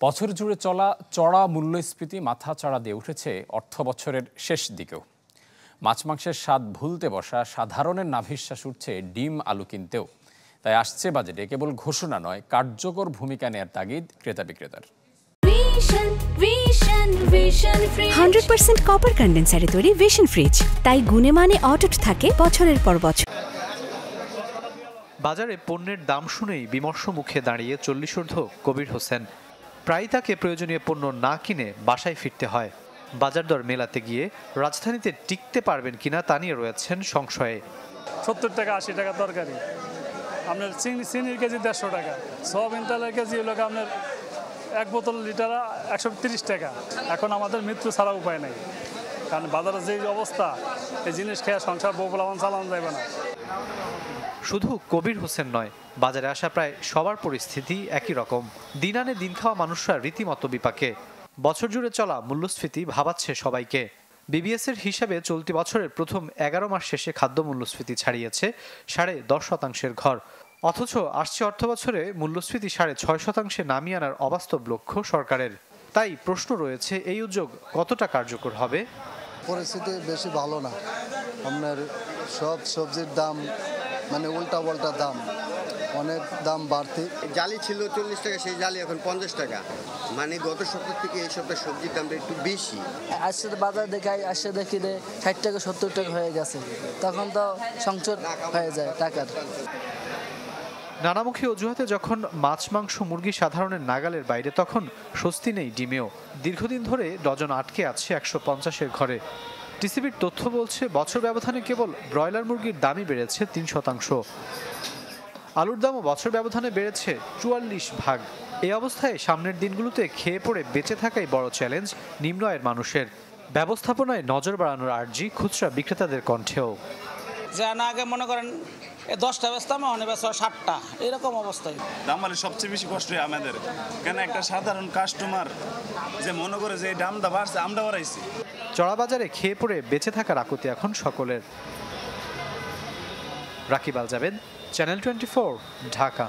বছর জুড়ে চলা চড়া মূল্যস্ফীতি মাথাচাড়া দিয়ে উঠেছে অর্থবছরের শেষ দিকেও। মাছ মাংসের স্বাদ ভুলতে বসা সাধারণের নাভিশ্বাস উঠছে ডিম আলু কিনতেও। তাই আসছে বাজেটে কেবল ঘোষণা নয়, কার্যকর ভূমিকা নেয়ার তাগিদ ক্রেতা বিক্রেতার। 100% কপার কন্ডেন্সারে তৈরি ভিশন ফ্রিজ, তাই গুণে মানে অটুট থাকে বছরের পর বছর। বাজারে পণ্যের দাম শুনেই বিমর্ষ মুখে দাঁড়িয়ে 40 ঊর্ধ্ব কবির হোসেন। প্রায় তাকে প্রয়োজনীয় পণ্য না কিনে বাসায় ফিরতে হয়। বাজার দর মেলাতে গিয়ে রাজধানীতে টিকতে পারবেন কিনা তা নিয়ে রয়েছেন সংশয়ে। 70 টাকা 80 টাকা তরকারি, আপনার চিনির কেজি 150 টাকা, সয়াবিন তেলের কেজি হলো আপনার 1 বোতল লিটার 130 টাকা। এখন আমাদের মৃত্যু ছাড়া উপায় নেই, কারণ বাজারের যে অবস্থা, এই জিনিস খেয়ে সংসার বউলামান চালানো যাবে না। শুধু কবির হোসেন নয়, বাজারে আসা প্রায় সবার পরিস্থিতি একই রকম। দিন আনে দিন খাওয়া মানুষরা রীতিমতো বিপাকে। বছর জুড়ে চলা মূল্যস্ফীতি ভাবাচ্ছে সবাইকে। বিবিএসের হিসাবে চলতি বছরের প্রথম 11 মাস শেষে খাদ্য মূল্যস্ফীতি ছাড়িয়েছে 10.5% ঘর। অথচ আসছে অর্থবছরে মূল্যস্ফীতি 6.5% নামিয়ে আনার অবাস্তব লক্ষ্য সরকারের। তাই প্রশ্ন রয়েছে, এই উদ্যোগ কতটা কার্যকর হবে? পরিস্থিতি বেশি ভালো না। আপনার সব সবজির দাম মানে উল্টা পাল্টা দাম, অনেক দাম বাড়তি। জালি ছিল 40 টাকা, সেই জালি এখন 50 টাকা। মানে গত সপ্তাহ থেকে এই সপ্তাহে সবজির দামটা একটু বেশি। আসছে বাজার দেখাই, আসছে দেখি 60 টাকা 70 টাকা হয়ে গেছে, তখন তো সংকট হয়ে যায় টাকার। নানামুখী অজুহাতে যখন মাছ মাংস মুরগি সাধারণের নাগালের বাইরে, তখন স্বস্তি নেই ডিমেও। দীর্ঘদিন ধরে ডজন আটকে আছে 150-এর ঘরে। টিসিবির তথ্য বলছে, বছর ব্যবধানে কেবল ব্রয়লার মুরগির দামই বেড়েছে 3%। আলুর দামও বছর ব্যবধানে বেড়েছে 44 ভাগ। এই অবস্থায় সামনের দিনগুলোতে খেয়ে পড়ে বেঁচে থাকাই বড় চ্যালেঞ্জ নিম্ন আয়ের মানুষের। ব্যবস্থাপনায় নজর বাড়ানোর আর্জি খুচরা বিক্রেতাদের কণ্ঠেও। যা না আগে মনে করেন 10টা বেচতাম, অনেক বেচা 60টা, এরকম অবস্থায়। দামালে সবচেয়ে বেশি কষ্ট হয় আমাদের, কেন একটা সাধারণ কাস্টমার যে মনে করে যে এই দামটা বাড়ছে, আমরা বাড়াইছি। চড়া বাজারে খেয়ে পড়ে বেঁচে থাকার আকুতি এখন সকলের। রাকিব আল জাবেদ, চ্যানেল 24, ঢাকা।